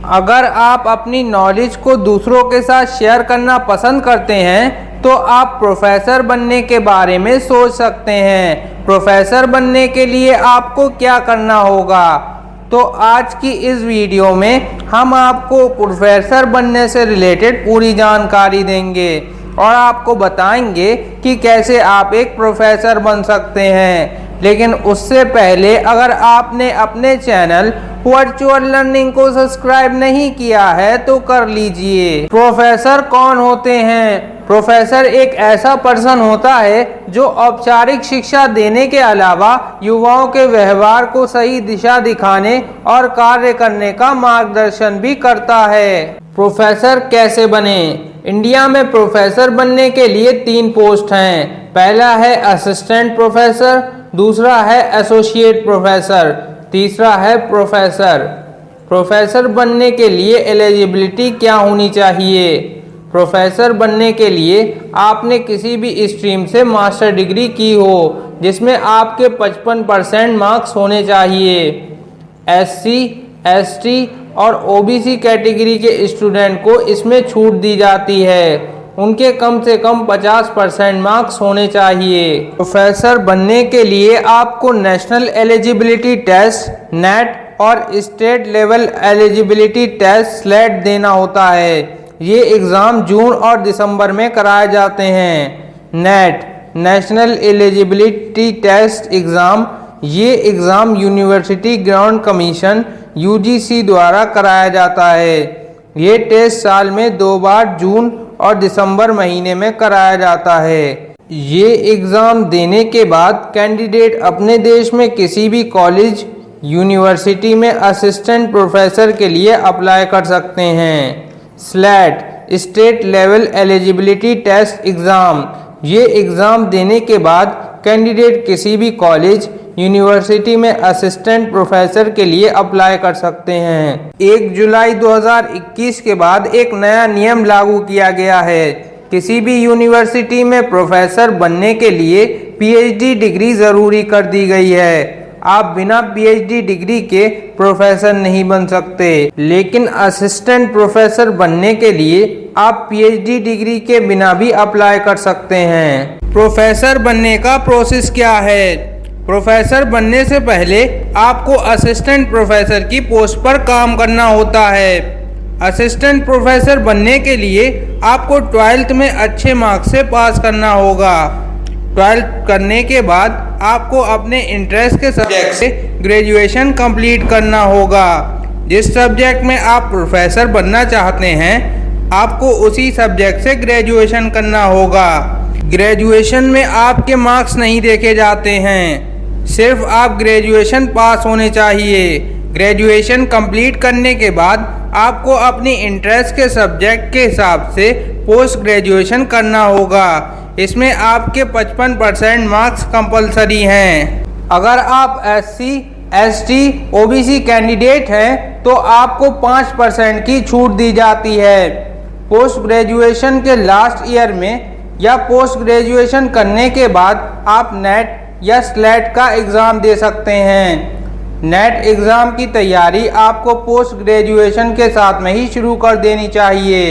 अगर आप अपनी नॉलेज को दूसरों के साथ शेयर करना पसंद करते हैं तो आप प्रोफेसर बनने के बारे में सोच सकते हैं। प्रोफेसर बनने के लिए आपको क्या करना होगा? तो आज की इस वीडियो में हम आपको प्रोफेसर बनने से रिलेटेड पूरी जानकारी देंगे और आपको बताएंगे कि कैसे आप एक प्रोफेसर बन सकते हैं। लेकिन उससे पहले अगर आपने अपने चैनल वर्चुअल लर्निंग को सब्सक्राइब नहीं किया है तो कर लीजिए। प्रोफेसर कौन होते हैं? प्रोफेसर एक ऐसा पर्सन होता है जो औपचारिक शिक्षा देने के अलावा युवाओं के व्यवहार को सही दिशा दिखाने और कार्य करने का मार्गदर्शन भी करता है। प्रोफेसर कैसे बने? इंडिया में प्रोफेसर बनने के लिए 3 पोस्ट हैं। पहला है असिस्टेंट प्रोफेसर, दूसरा है एसोसिएट प्रोफेसर, तीसरा है प्रोफेसर। प्रोफेसर बनने के लिए एलिजिबिलिटी क्या होनी चाहिए? प्रोफेसर बनने के लिए आपने किसी भी स्ट्रीम से मास्टर डिग्री की हो जिसमें आपके 55% मार्क्स होने चाहिए। एससी, एसटी और ओबीसी कैटेगरी के स्टूडेंट को इसमें छूट दी जाती है, उनके कम से कम 50% मार्क्स होने चाहिए। प्रोफेसर बनने के लिए आपको नेशनल एलिजिबिलिटी टेस्ट नेट और state level eligibility test SLET देना होता है। ये एग्ज़ाम जून और दिसंबर में कराए जाते हैं। NET national eligibility test exam, ये exam university grant commission UGC द्वारा कराया जाता है। ये टेस्ट साल में 2 बार जून और दिसंबर महीने में कराया जाता है। ये एग्ज़ाम देने के बाद कैंडिडेट अपने देश में किसी भी कॉलेज यूनिवर्सिटी में असिस्टेंट प्रोफेसर के लिए अप्लाई कर सकते हैं। SLET state level eligibility test exam, ये एग्ज़ाम देने के बाद कैंडिडेट किसी भी कॉलेज यूनिवर्सिटी में असिस्टेंट प्रोफेसर के लिए अप्लाई कर सकते हैं। 1 जुलाई 2021 के बाद एक नया नियम लागू किया गया है। किसी भी यूनिवर्सिटी में प्रोफेसर बनने के लिए पीएचडी डिग्री ज़रूरी कर दी गई है। आप बिना पीएचडी डिग्री के प्रोफेसर नहीं बन सकते, लेकिन असिस्टेंट प्रोफेसर बनने के लिए आप पीएचडी डिग्री के बिना भी अप्लाई कर सकते हैं। प्रोफेसर बनने का प्रोसेस क्या है? प्रोफेसर बनने से पहले आपको असिस्टेंट प्रोफेसर की पोस्ट पर काम करना होता है। असिस्टेंट प्रोफेसर बनने के लिए आपको 12th में अच्छे मार्क्स से पास करना होगा। 12th करने के बाद आपको अपने इंटरेस्ट के सब्जेक्ट से ग्रेजुएशन कंप्लीट करना होगा। जिस सब्जेक्ट में आप प्रोफेसर बनना चाहते हैं आपको उसी सब्जेक्ट से ग्रेजुएशन करना होगा। ग्रेजुएशन में आपके मार्क्स नहीं देखे जाते हैं, सिर्फ आप ग्रेजुएशन पास होने चाहिए। ग्रेजुएशन कंप्लीट करने के बाद आपको अपनी इंटरेस्ट के सब्जेक्ट के हिसाब से पोस्ट ग्रेजुएशन करना होगा। इसमें आपके 55% मार्क्स कंपलसरी हैं। अगर आप एससी, एसटी, ओबीसी कैंडिडेट हैं तो आपको 5% की छूट दी जाती है। पोस्ट ग्रेजुएशन के लास्ट ईयर में या पोस्ट ग्रेजुएशन करने के बाद आप नेट या स्लेट का एग्ज़ाम दे सकते हैं। नेट एग्ज़ाम की तैयारी आपको पोस्ट ग्रेजुएशन के साथ में ही शुरू कर देनी चाहिए।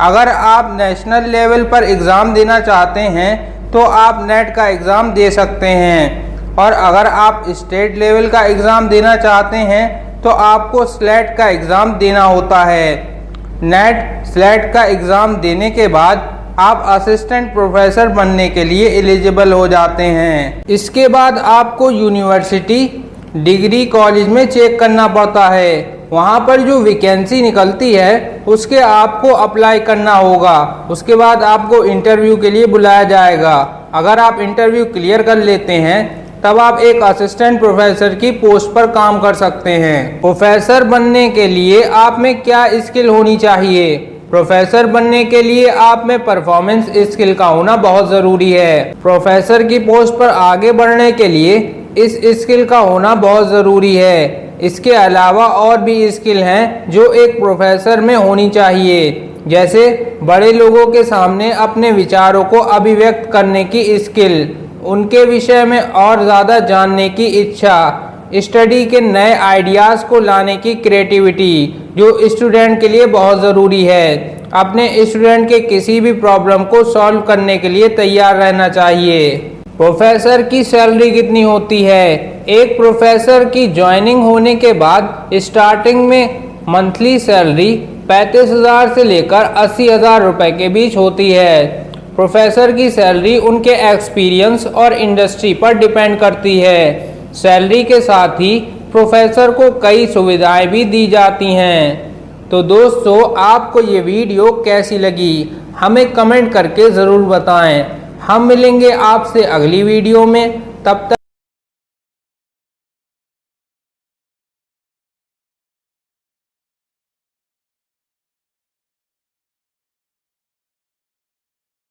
अगर आप नेशनल लेवल पर एग्ज़ाम देना चाहते हैं तो आप नेट का एग्ज़ाम दे सकते हैं, और अगर आप स्टेट लेवल का एग्ज़ाम देना चाहते हैं तो आपको स्लेट का एग्ज़ाम देना होता है। नेट स्लेट का एग्ज़ाम देने के बाद आप असिस्टेंट प्रोफेसर बनने के लिए एलिजिबल हो जाते हैं। इसके बाद आपको यूनिवर्सिटी डिग्री कॉलेज में चेक करना पड़ता है। वहाँ पर जो वैकेंसी निकलती है उसके आपको अप्लाई करना होगा। उसके बाद आपको इंटरव्यू के लिए बुलाया जाएगा। अगर आप इंटरव्यू क्लियर कर लेते हैं तब आप एक असिस्टेंट प्रोफेसर की पोस्ट पर काम कर सकते हैं। प्रोफेसर बनने के लिए आप में क्या स्किल होनी चाहिए? प्रोफेसर बनने के लिए आप में परफॉर्मेंस स्किल का होना बहुत ज़रूरी है। प्रोफेसर की पोस्ट पर आगे बढ़ने के लिए इस स्किल का होना बहुत ज़रूरी है। इसके अलावा और भी स्किल हैं जो एक प्रोफेसर में होनी चाहिए, जैसे बड़े लोगों के सामने अपने विचारों को अभिव्यक्त करने की स्किल, उनके विषय में और ज़्यादा जानने की इच्छा, स्टडी के नए आइडियाज़ को लाने की क्रिएटिविटी, जो स्टूडेंट के लिए बहुत ज़रूरी है। अपने स्टूडेंट के किसी भी प्रॉब्लम को सॉल्व करने के लिए तैयार रहना चाहिए। प्रोफेसर की सैलरी कितनी होती है? एक प्रोफेसर की ज्वाइनिंग होने के बाद स्टार्टिंग में मंथली सैलरी 35,000 से लेकर 80,000 रुपये के बीच होती है। प्रोफेसर की सैलरी उनके एक्सपीरियंस और इंडस्ट्री पर डिपेंड करती है। सैलरी के साथ ही प्रोफेसर को कई सुविधाएं भी दी जाती हैं। तो दोस्तों, आपको ये वीडियो कैसी लगी हमें कमेंट करके ज़रूर बताएं। हम मिलेंगे आपसे अगली वीडियो में। तब तक